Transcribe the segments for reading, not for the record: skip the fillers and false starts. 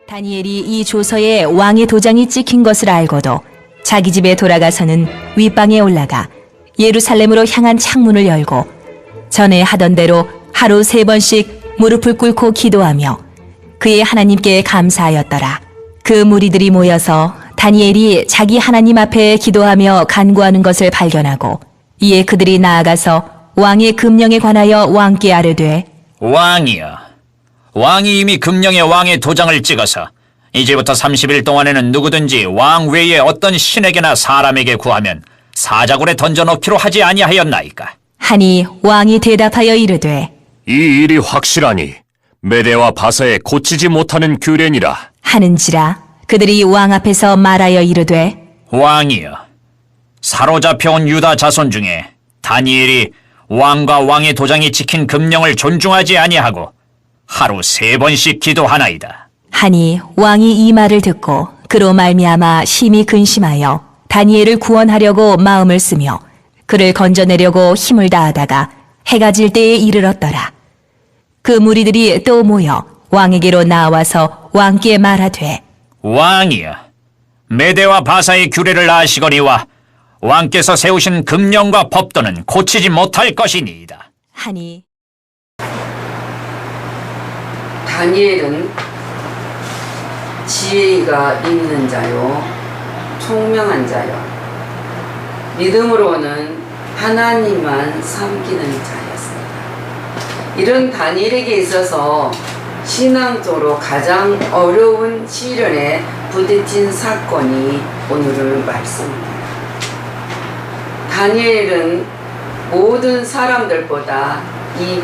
다니엘이 이 조서에 왕의 도장이 찍힌 것을 알고도 자기 집에 돌아가서는 윗방에 올라가 예루살렘으로 향한 창문을 열고 전에 하던 대로 하루 3번씩 무릎을 꿇고 기도하며 그의 하나님께 감사하였더라. 그 무리들이 모여서 다니엘이 자기 하나님 앞에 기도하며 간구하는 것을 발견하고 이에 그들이 나아가서 왕의 금령에 관하여 왕께 아뢰되 왕이여, 왕이 이미 금령에 왕의 도장을 찍어서 이제부터 30일 동안에는 누구든지 왕 외에 어떤 신에게나 사람에게 구하면 사자굴에 던져넣기로 하지 아니하였나이까? 하니 왕이 대답하여 이르되 이 일이 확실하니 메대와 바사에 고치지 못하는 규례니라. 하는지라. 그들이 왕 앞에서 말하여 이르되 왕이여, 사로잡혀온 유다 자손 중에 다니엘이 왕과 왕의 도장이 찍힌 금령을 존중하지 아니하고 하루 3번씩 기도하나이다. 하니 왕이 이 말을 듣고 그로 말미암아 심히 근심하여 다니엘을 구원하려고 마음을 쓰며 그를 건져내려고 힘을 다하다가 해가 질 때에 이르렀더라. 그 무리들이 또 모여 왕에게로 나와서 왕께 말하되 왕이여, 메대와 바사의 규례를 아시거니와 왕께서 세우신 금령과 법도는 고치지 못할 것이니이다. 하니 다니엘은 지혜가 있는 자요, 총명한 자요, 믿음으로는 하나님만 섬기는 자였습니다. 이런 다니엘에게 있어서 신앙적으로 가장 어려운 시련에 부딪힌 사건이 오늘의 말씀입니다. 다니엘은 모든 사람들보다 이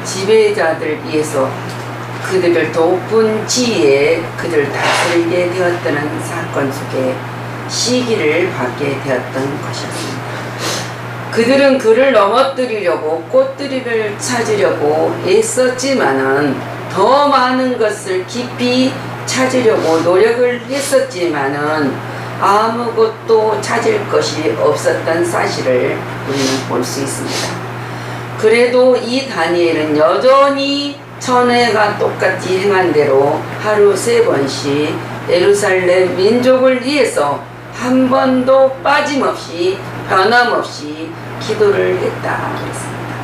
지배자들 위해서 그들을 높은 지혜에 그들을 다스리게 되었다는 사건 속에 시기를 받게 되었던 것이었습니다. 그들은 그를 넘어뜨리려고 꽃들이를 찾으려고 애썼지만은 더 많은 것을 깊이 찾으려고 노력을 했었지만은 아무것도 찾을 것이 없었던 사실을 우리는 볼 수 있습니다. 그래도 이 다니엘은 여전히 전에가 똑같이 행한 대로 하루 3번씩 예루살렘 민족을 위해서 한 번도 빠짐없이 변함없이 기도를 했다 그랬습니다.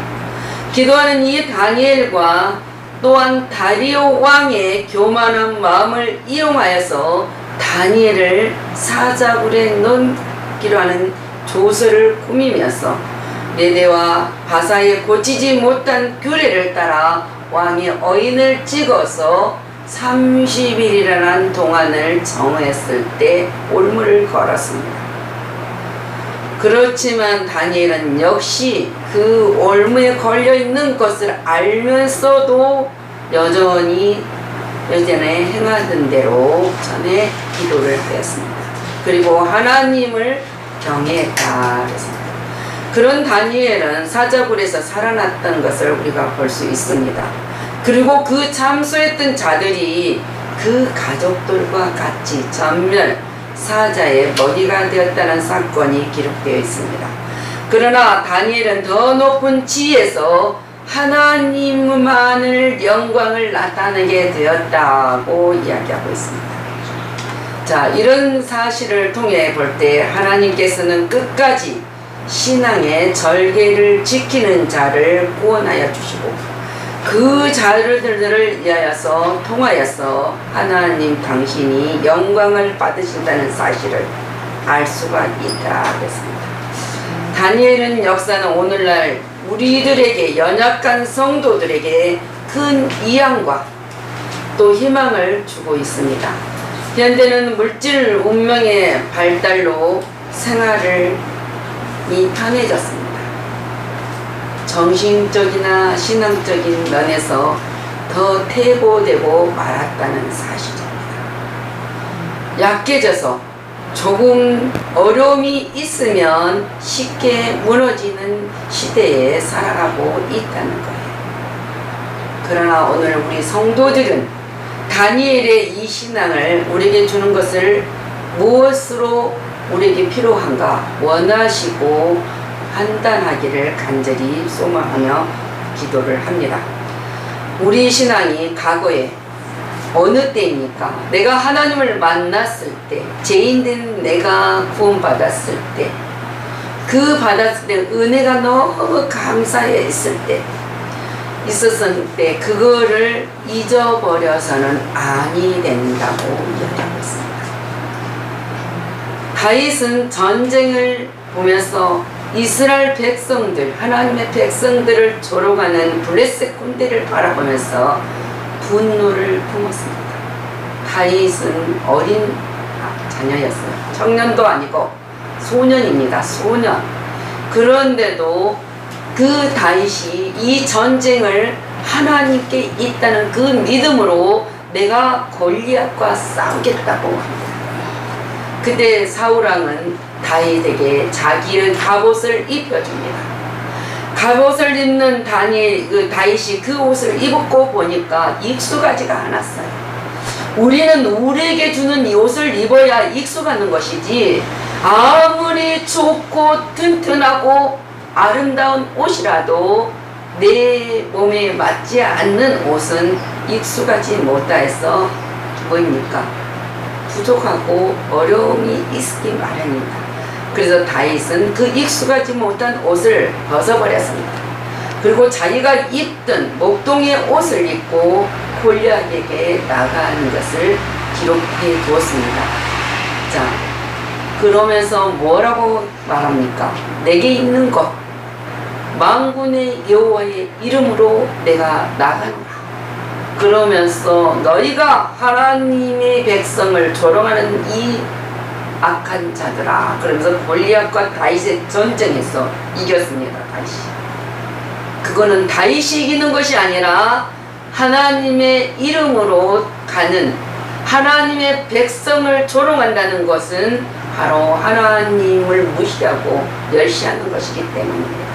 기도하는 이 다니엘과 또한 다리오 왕의 교만한 마음을 이용하여서 다니엘을 사자굴에 넣기로 하는 조서를 꾸미면서 메대와 바사에 고치지 못한 규례를 따라 왕의 어인을 찍어서 30일이라는 동안을 정했을 때 올무를 걸었습니다. 그렇지만 다니엘은 역시 그 올무에 걸려있는 것을 알면서도 여전히 예전에 행하던 대로 전에 기도를 하였습니다. 그리고 하나님을 경외했다 그랬습니다. 그런 다니엘은 사자굴에서 살아났던 것을 우리가 볼 수 있습니다. 그리고 그 참수했던 자들이 그 가족들과 같이 전멸 사자의 먹이가 되었다는 사건이 기록되어 있습니다. 그러나 다니엘은 더 높은 지에서 하나님만을 영광을 나타내게 되었다고 이야기하고 있습니다. 자, 이런 사실을 통해 볼 때 하나님께서는 끝까지 신앙의 절개를 지키는 자를 구원하여 주시고 그 자들을 위하여서 통하여서 하나님 당신이 영광을 받으신다는 사실을 알 수가 있다 그랬습니다. 다니엘은 역사는 오늘날 우리들에게 연약한 성도들에게 큰 위안과 또 희망을 주고 있습니다. 현대는 물질 문명의 발달로 생활을 편해졌습니다. 정신적이나 신앙적인 면에서 더 퇴보되고 말았다는 사실입니다. 약해져서 조금 어려움이 있으면 쉽게 무너지는 시대에 살아가고 있다는 거예요. 그러나 오늘 우리 성도들은 다니엘의 이 신앙을 우리에게 주는 것을 무엇으로 우리에게 필요한가 원하시고 판단하기를 간절히 소망하며 기도를 합니다. 우리 신앙이 과거에 어느 때입니까? 내가 하나님을 만났을 때, 죄인된 내가 구원받았을 때, 그 받았을 때 은혜가 너무 감사해 있었을 때 그거를 잊어버려서는 아니 된다고 이야기하고 있습니다. 다윗은 전쟁을 보면서 이스라엘 백성들, 하나님의 백성들을 조롱하는 블레셋 군대를 바라보면서 분노를 품었습니다. 다윗은 어린 자녀였어요. 청년도 아니고 소년입니다. 소년. 그런데도 그 다윗이 이 전쟁을 하나님께 있다는 그 믿음으로 내가 골리앗과 싸우겠다고 합니다. 그때 사울왕은 다윗에게 자기의 갑옷을 입혀줍니다. 갑옷을 입는 다윗이 그 옷을 입고 보니까 익숙하지가 않았어요. 우리는 우리에게 주는 이 옷을 입어야 익숙하는 것이지, 아무리 좋고 튼튼하고 아름다운 옷이라도 내 몸에 맞지 않는 옷은 익숙하지 못해서 뭐입니까? 부족하고 어려움이 있기 마련입니다. 그래서 다윗은 그 익숙하지 못한 옷을 벗어버렸습니다. 그리고 자기가 입던 목동의 옷을 입고 골리앗에게 나가는 것을 기록해 두었습니다. 자, 그러면서 뭐라고 말합니까? 내게 있는 것, 만군의 여호와의 이름으로 내가 나가노라. 그러면서 너희가 하나님의 백성을 조롱하는 이 악한 자들아, 그러면서 골리앗과 다윗의 전쟁에서 이겼습니다. 다윗이. 그거는 다윗이 이기는 것이 아니라 하나님의 이름으로 가는, 하나님의 백성을 조롱한다는 것은 바로 하나님을 무시하고 멸시하는 것이기 때문입니다.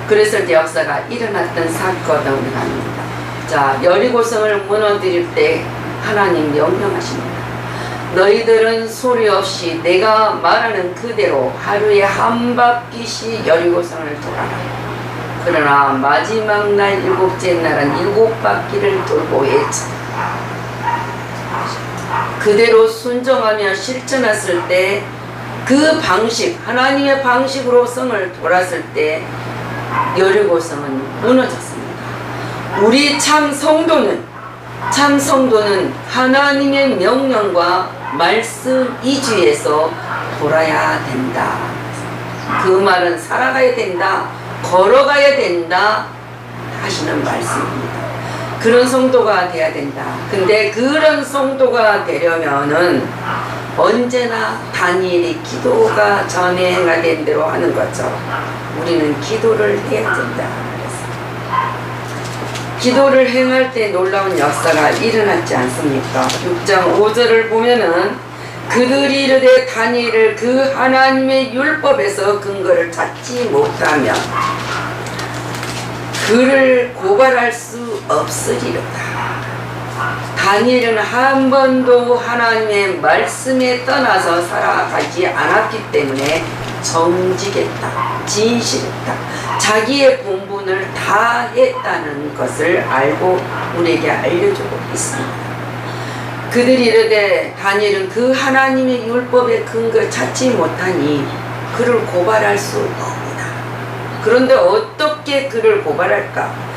그래서 이제 역사가 일어났던 사건입니다. 자, 여리고성을 무너뜨릴 때 하나님 명령하십니다. 너희들은 소리 없이 내가 말하는 그대로 하루에 한 바퀴씩 여리고성을 돌아라. 그러나 마지막 날 일곱째 날은 7바퀴를 돌고 외쳐. 그대로 순종하며 실천했을 때 그 방식, 하나님의 방식으로 성을 돌았을 때 여리고성은 무너졌습니다. 우리 참 성도는 하나님의 명령과 말씀 이주에서 돌아야 된다. 그 말은 살아가야 된다, 걸어가야 된다 하시는 말씀입니다. 그런 성도가 돼야 된다. 근데 그런 성도가 되려면은 언제나 다니엘이 기도가 전에 행하된 대로 하는 것처럼 우리는 기도를 해야 된다. 기도를 행할 때 놀라운 역사가 일어났지 않습니까? 6장 5절을 보면은 그들이 이르되 다니엘을 그 하나님의 율법에서 근거를 찾지 못하면 그를 고발할 수 없으리로다. 다니엘은 한 번도 하나님의 말씀에 떠나서 살아가지 않았기 때문에 정직했다, 진실했다, 자기의 본분을 다 했다는 것을 알고 우리에게 알려주고 있습니다. 그들이 이르되 다니엘은 그 하나님의 율법의 근거 찾지 못하니 그를 고발할 수 없다. 그런데 어떻게 그를 고발할까?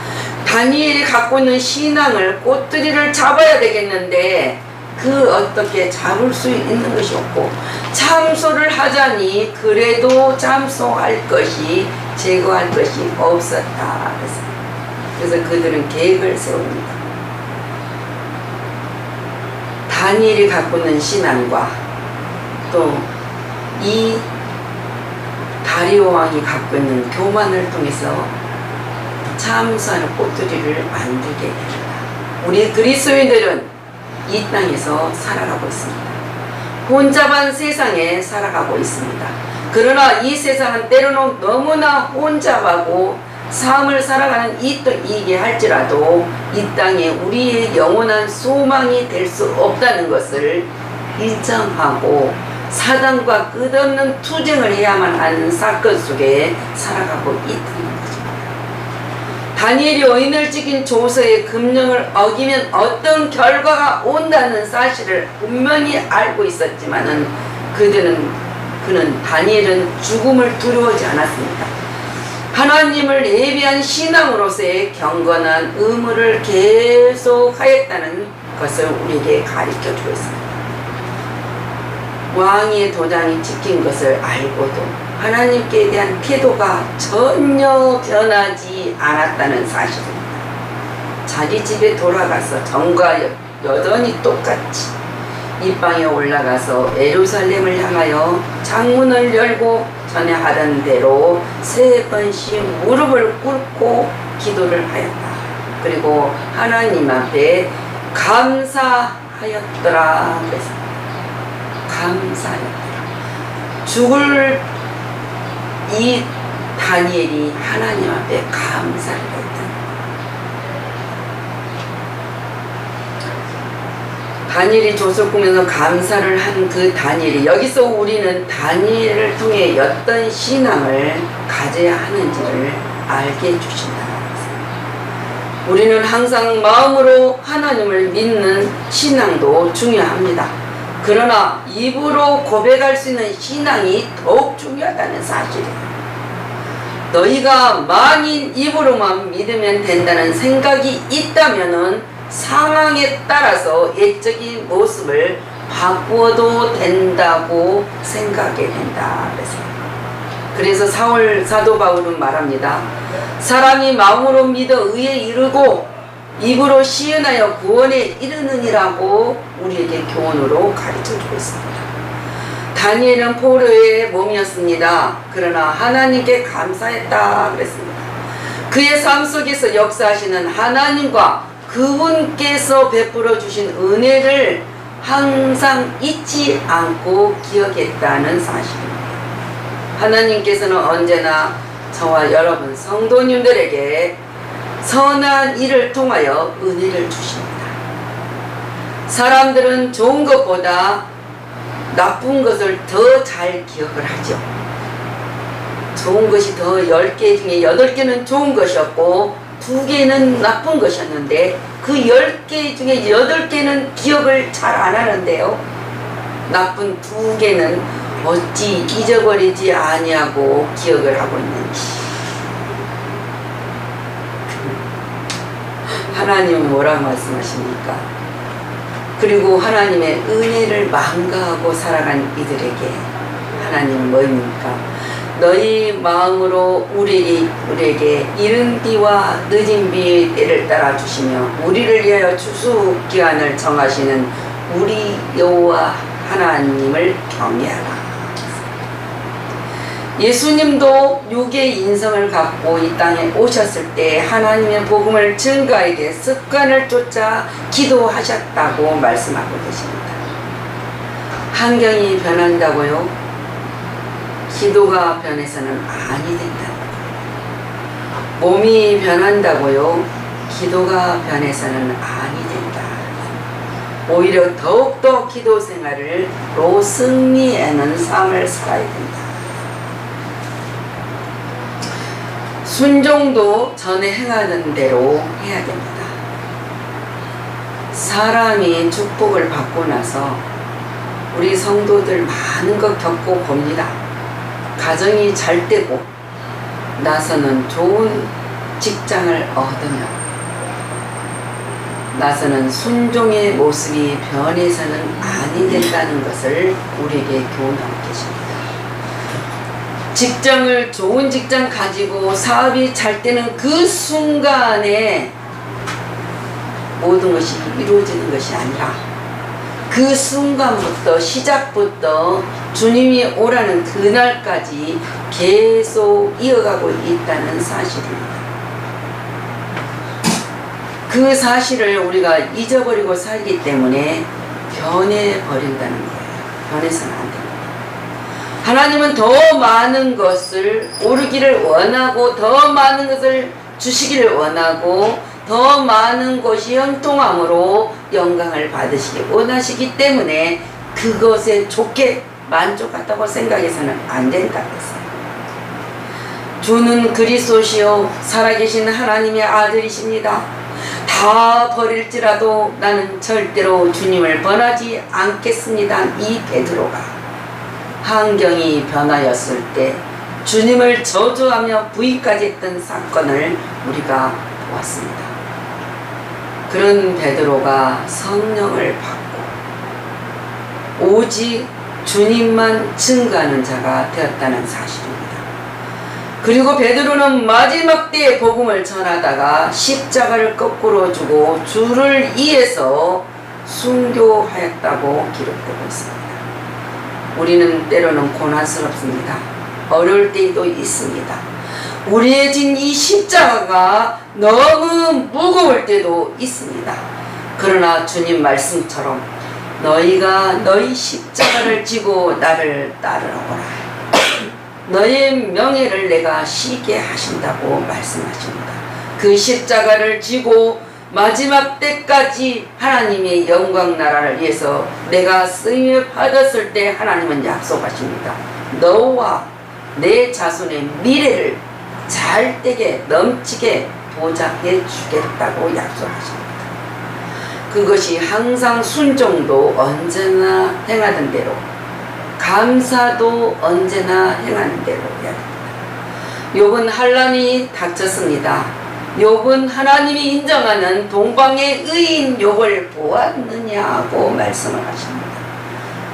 다니엘이 갖고 있는 신앙을, 꽃들이를 잡아야 되겠는데 그 어떻게 잡을 수 있는 것이 없고, 참소를 하자니 그래도 참소할 것이, 제거할 것이 없었다. 그래서 그들은 계획을 세웁니다. 다니엘이 갖고 있는 신앙과 또 이 다리오 왕이 갖고 있는 교만을 통해서 참소하는 꽃들이를 만들게 됩니다. 우리 그리스도인들은 이 땅에서 살아가고 있습니다. 혼잡한 세상에 살아가고 있습니다. 그러나 이 세상은 때로는 너무나 혼잡하고 삶을 살아가는 이게 할지라도 이 땅에 우리의 영원한 소망이 될 수 없다는 것을 인정하고 사단과 끝없는 투쟁을 해야만 하는 사건 속에 살아가고 있다는 것입니다. 다니엘이 의인을 지킨 조서의 금령을 어기면 어떤 결과가 온다는 사실을 분명히 알고 있었지만은 그는 다니엘은 죽음을 두려워하지 않았습니다. 하나님을 예비한 신앙으로서의 경건한 의무를 계속하였다는 것을 우리에게 가르쳐주고 있습니다. 왕의 도장이 찍힌 것을 알고도 하나님께 대한 태도가 전혀 변하지 않았다는 사실입니다. 자기 집에 돌아가서 전과 여전히 똑같이 이 방에 올라가서 예루살렘을 향하여 창문을 열고 전에 하던 대로 3번씩 무릎을 꿇고 기도를 하였다. 그리고 하나님 앞에 감사하였더라 그랬습니다. 감사하였더라. 죽을 이 다니엘이 하나님 앞에 감사를 했다. 다니엘이 조서 꾸면서 감사를 한 그 다니엘이, 여기서 우리는 다니엘을 통해 어떤 신앙을 가져야 하는지를 알게 해주신다. 우리는 항상 마음으로 하나님을 믿는 신앙도 중요합니다. 그러나 입으로 고백할 수 있는 신앙이 더욱 중요하다는 사실이에요. 너희가 만인 입으로만 믿으면 된다는 생각이 있다면은 상황에 따라서 옛적인 모습을 바꾸어도 된다고 생각해야 된다. 그래서 사도 바울은 말합니다. 사람이 마음으로 믿어 의에 이르고 입으로 시인하여 구원에 이르느니라고 우리에게 교훈으로 가르쳐주고 있습니다. 다니엘은 포로의 몸이었습니다. 그러나 하나님께 감사했다 그랬습니다. 그의 삶 속에서 역사하시는 하나님과 그분께서 베풀어 주신 은혜를 항상 잊지 않고 기억했다는 사실입니다. 하나님께서는 언제나 저와 여러분 성도님들에게 선한 일을 통하여 은혜를 주십니다. 사람들은 좋은 것보다 나쁜 것을 더 잘 기억을 하죠. 좋은 것이 더 10개 중에 8개는 좋은 것이었고 2개는 나쁜 것이었는데 그 10개 중에 8개는 기억을 잘 안 하는데요. 나쁜 2개는 어찌 잊어버리지 아니하고 기억을 하고 있는지. 하나님은 뭐라고 말씀하십니까? 그리고 하나님의 은혜를 망가하고 살아간 이들에게 하나님은 뭐입니까? 너희 마음으로 우리에게 이른 비와 늦은 비의 때를 따라 주시며 우리를 위하여 추수기한을 정하시는 우리 여호와 하나님을 경외하라. 예수님도 육의 인성을 갖고 이 땅에 오셨을 때 하나님의 복음을 증거하기 위해 습관을 쫓아 기도하셨다고 말씀하고 계십니다. 환경이 변한다고요? 기도가 변해서는 아니 된다. 몸이 변한다고요? 기도가 변해서는 아니 된다. 오히려 더욱더 기도 생활로 승리하는 삶을 살아야 된다. 순종도 전에 행하는 대로 해야 됩니다. 사람이 축복을 받고 나서 우리 성도들 많은 것 겪고 봅니다. 가정이 잘 되고 나서는 좋은 직장을 얻으며 나서는 순종의 모습이 변해서는 아니 된다는 것을 우리에게 교훈하고 계십니다. 직장을 좋은 직장 가지고 사업이 잘 되는 그 순간에 모든 것이 이루어지는 것이 아니라 그 순간부터 시작부터 주님이 오라는 그날까지 계속 이어가고 있다는 사실입니다. 그 사실을 우리가 잊어버리고 살기 때문에 변해버린다는 거예요. 변해서는 안 됩니다. 하나님은 더 많은 것을 오르기를 원하고 더 많은 것을 주시기를 원하고 더 많은 것이 형통함으로 영광을 받으시기 원하시기 때문에 그것에 좋게 만족한다고 생각해서는 안 된다고 했어요. 주는 그리스도시요 살아계신 하나님의 아들이십니다. 다 버릴지라도 나는 절대로 주님을 번하지 않겠습니다. 이 베드로가 환경이 변하였을 때 주님을 저주하며 부인까지 했던 사건을 우리가 보았습니다. 그런 베드로가 성령을 받고 오직 주님만 증거하는 자가 되었다는 사실입니다. 그리고 베드로는 마지막 때에 복음을 전하다가 십자가를 거꾸로 주고 주를 위해서 순교하였다고 기록되고 있습니다. 우리는 때로는 고난스럽습니다. 어려울 때도 있습니다. 우리의 진 이 십자가가 너무 무거울 때도 있습니다. 그러나 주님 말씀처럼 너희가 너희 십자가를 지고 나를 따르라오라. 너의 명예를 내가 쉬게 하신다고 말씀하십니다. 그 십자가를 지고 마지막 때까지 하나님의 영광 나라를 위해서 내가 쓰임을 받았을 때 하나님은 약속하십니다. 너와 내 자손의 미래를 잘되게 넘치게 보장해 주겠다고 약속하십니다. 그것이 항상 순종도 언제나 행하던 대로 감사도 언제나 행하는 대로 해야 됩니다. 욥은 환난이 닥쳤습니다. 욥은 하나님이 인정하는 동방의 의인 욥을 보았느냐고 말씀을 하십니다.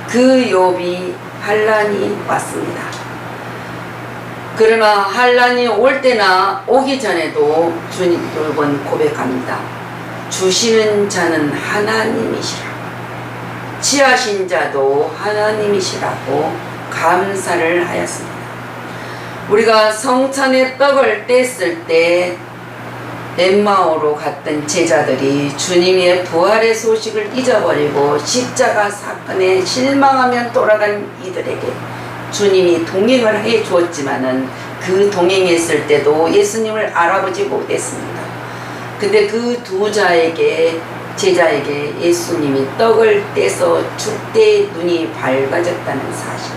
그 욥이 환난이 왔습니다. 그러나 환난이 올 때나 오기 전에도 주님 욥은 고백합니다. 주시는 자는 하나님이시라. 취하신 자도 하나님이시라고 감사를 하였습니다. 우리가 성찬의 떡을 뗐을 때 엠마오로 갔던 제자들이 주님의 부활의 소식을 잊어버리고 십자가 사건에 실망하며 돌아간 이들에게 주님이 동행을 해 주었지만은 그 동행했을 때도 예수님을 알아보지 못했습니다. 근데 그 두 제자에게 예수님이 떡을 떼서 줄 때 눈이 밝아졌다는 사실.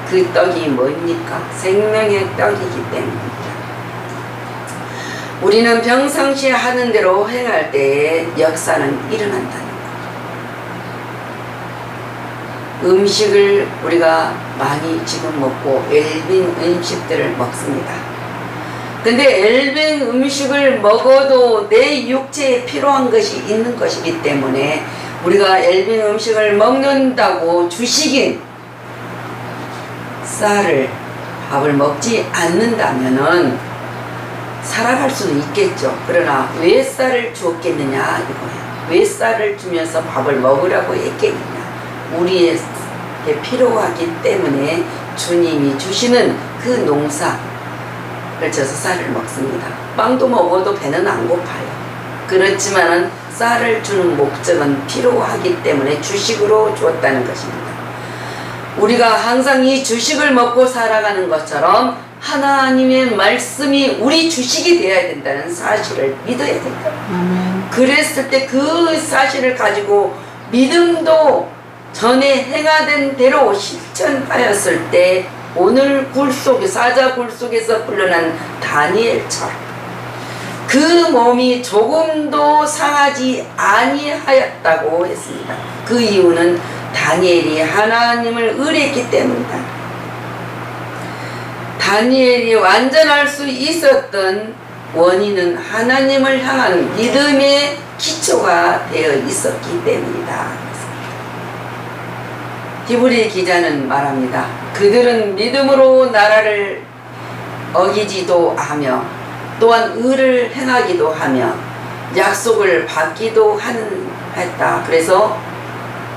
그 떡이 뭡니까? 생명의 떡이기 때문입니다. 우리는 평상시에 하는 대로 행할 때에 역사는 일어난다는 것. 음식을 우리가 많이 지금 먹고 엘빈 음식들을 먹습니다. 근데 엘빈 음식을 먹어도 내 육체에 필요한 것이 있는 것이기 때문에 우리가 엘빈 음식을 먹는다고 주식인 쌀을 밥을 먹지 않는다면은 살아갈 수는 있겠죠. 그러나 왜 쌀을 주었겠느냐 이거예요. 왜 쌀을 주면서 밥을 먹으라고 했겠느냐. 우리에게 필요하기 때문에 주님이 주시는 그 농사를 져서 쌀을 먹습니다. 빵도 먹어도 배는 안 고파요. 그렇지만은 쌀을 주는 목적은 필요하기 때문에 주식으로 주었다는 것입니다. 우리가 항상 이 주식을 먹고 살아가는 것처럼 하나님의 말씀이 우리 주식이 되어야 된다는 사실을 믿어야 된다. 그랬을 때 그 사실을 가지고 믿음도 전에 행하던 대로 실천하였을 때 오늘 사자 굴 속에서 풀려난 다니엘처럼 그 몸이 조금도 상하지 아니하였다고 했습니다. 그 이유는 다니엘이 하나님을 의뢰했기 때문이다. 다니엘이 완전할 수 있었던 원인은 하나님을 향한 믿음의 기초가 되어 있었기 때문이다. 히브리 기자는 말합니다. 그들은 믿음으로 나라를 어기지도 하며 또한 의를 행하기도 하며 약속을 받기도 했다. 그래서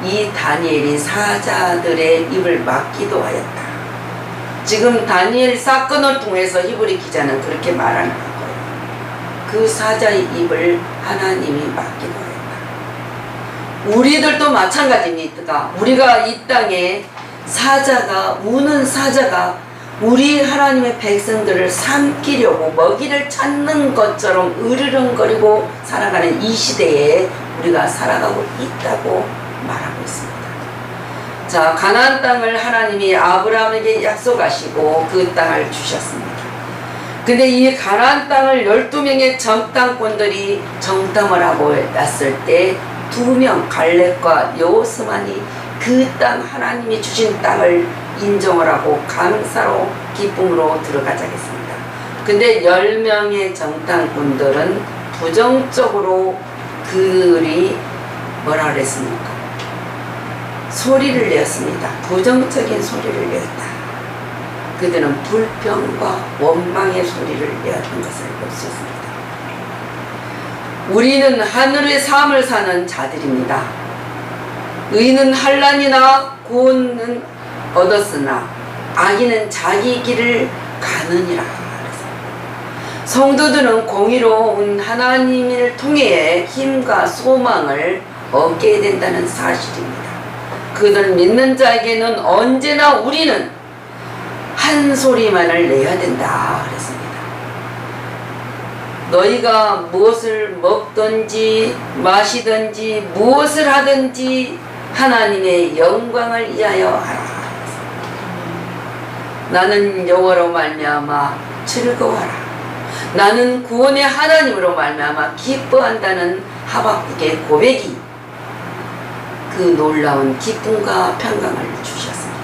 이 다니엘이 사자들의 입을 막기도 하였다. 지금 다니엘 사건을 통해서 히브리 기자는 그렇게 말하는 거예요. 그 사자의 입을 하나님이 막기도 했다. 우리들도 마찬가지입니다. 우리가 이 땅에 우는 사자가 우리 하나님의 백성들을 삼키려고 먹이를 찾는 것처럼 으르렁거리고 살아가는 이 시대에 우리가 살아가고 있다고 말하고 있습니다. 자, 가나안 땅을 하나님이 아브라함에게 약속하시고 그 땅을 주셨습니다. 근데 이 가나안 땅을 12명의 정탐꾼들이 정탐을 하고 났을 때 2명 갈렙과 여호수만이 그 땅 하나님이 주신 땅을 인정을 하고 감사로 기쁨으로 들어가자 했습니다. 근데 10명의 정탐꾼들은 부정적으로 그들이 뭐라 그랬습니까? 소리를 내었습니다. 부정적인 소리를 내었다. 그들은 불평과 원망의 소리를 내었던 것을 볼 수 있습니다. 우리는 하늘의 삶을 사는 자들입니다. 의인은 환난이나 구원은 얻었으나 악인은 자기 길을 가느니라. 성도들은 공의로운 하나님을 통해 힘과 소망을 얻게 된다는 사실입니다. 그들 믿는 자에게는 언제나 우리는 한 소리만을 내야 된다 그랬습니다. 너희가 무엇을 먹든지 마시든지 무엇을 하든지 하나님의 영광을 위하여 하라. 나는 여호와로 말미암아 즐거워하라. 나는 구원의 하나님으로 말미암아 기뻐한다는 하박국의 고백이 그 놀라운 기쁨과 평강을 주셨습니다.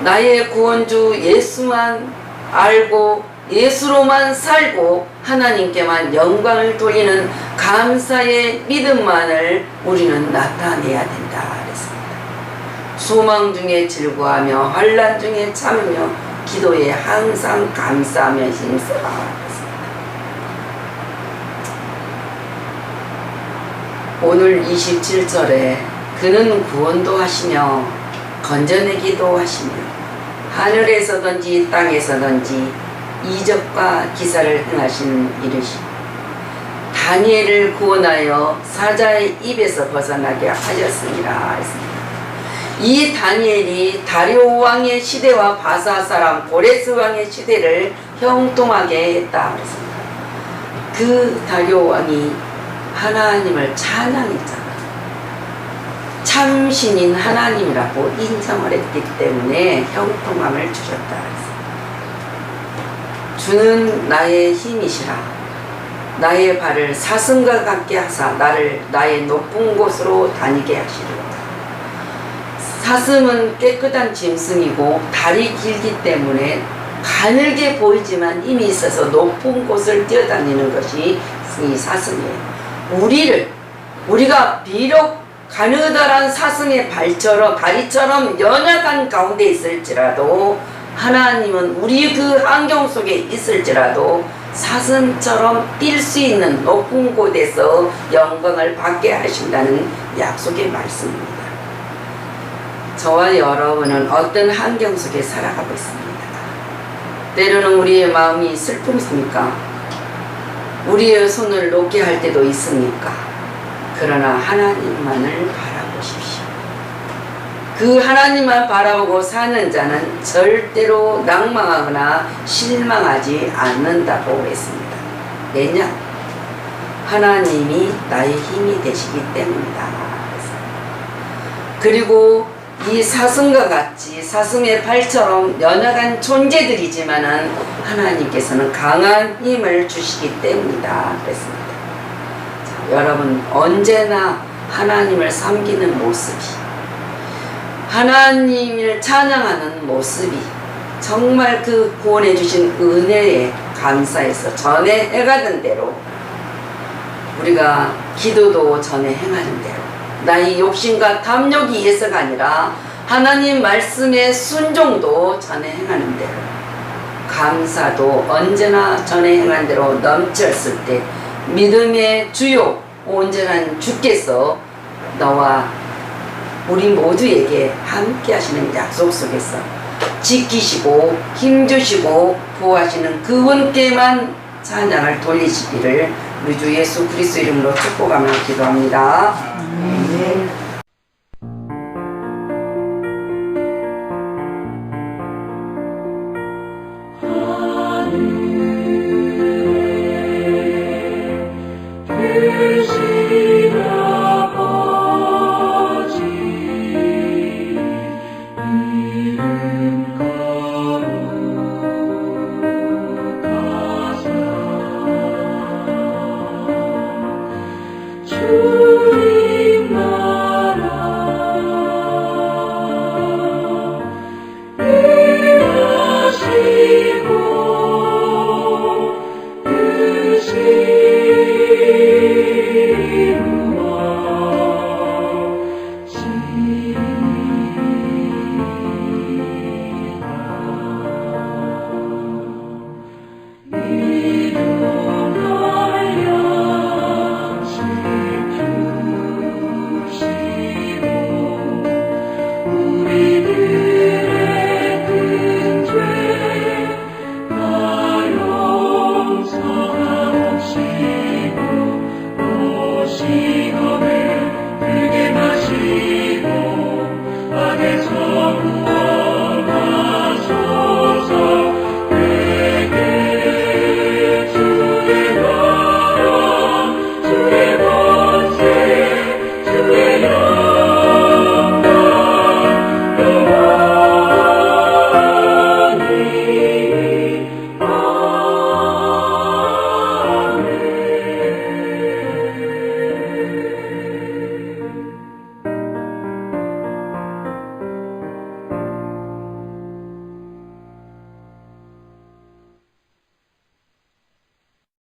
나의 구원주 예수만 알고 예수로만 살고 하나님께만 영광을 돌리는 감사의 믿음만을 우리는 나타내야 된다 그랬습니다. 소망 중에 즐거워하며 환난 중에 참으며 기도에 항상 감사하며 힘써라 그랬습니다. 오늘 27절에 그는 구원도 하시며 건져내기도 하시며 하늘에서든지 땅에서든지 이적과 기사를 행하신 이르시 다니엘을 구원하여 사자의 입에서 벗어나게 하셨습니다. 이 다니엘이 다리오 왕의 시대와 바사 사람 고레스 왕의 시대를 형통하게 했다 그랬습니다. 그 다리오 왕이 하나님을 찬양했잖아요. 참신인 하나님이라고 인정을 했기 때문에 형통함을 주셨다 그랬습니다. 주는 나의 힘이시라. 나의 발을 사슴과 같게 하사 나를 나의 높은 곳으로 다니게 하시리로다. 사슴은 깨끗한 짐승이고 다리 길기 때문에 가늘게 보이지만 힘이 있어서 높은 곳을 뛰어다니는 것이 이 사슴이에요. 우리가 비록 가느다란 사슴의 다리처럼 연약한 가운데 있을지라도 하나님은 우리 그 환경 속에 있을지라도 사슴처럼 뛸 수 있는 높은 곳에서 영광을 받게 하신다는 약속의 말씀입니다. 저와 여러분은 어떤 환경 속에 살아가고 있습니다. 때로는 우리의 마음이 슬픔입니까? 우리의 손을 놓게 할 때도 있습니까? 그러나 하나님만을 바라보십시오. 그 하나님만 바라보고 사는 자는 절대로 낭망하거나 실망하지 않는다고 했습니다. 왜냐? 하나님이 나의 힘이 되시기 때문이다. 그리고 이 사슴과 같이 사슴의 발처럼 연약한 존재들이지만은 하나님께서는 강한 힘을 주시기 때문이다 그랬습니다. 자, 여러분 언제나 하나님을 섬기는 모습이, 하나님을 찬양하는 모습이 정말 그 구원해 주신 은혜에 감사해서 전에 해가던 대로 우리가 기도도 전에 행하는 대로 나의 욕심과 탐욕이 위해서가 아니라 하나님 말씀의 순종도 전에 행하는 대로 감사도 언제나 전에 행한 대로 넘쳤을 때 믿음의 주요 온전한 주께서 너와 우리 모두에게 함께 하시는 약속 속에서 지키시고 힘주시고 보호하시는 그분께만 찬양을 돌리시기를 우리 주 예수 그리스도 이름으로 축복하며 기도합니다. 아멘.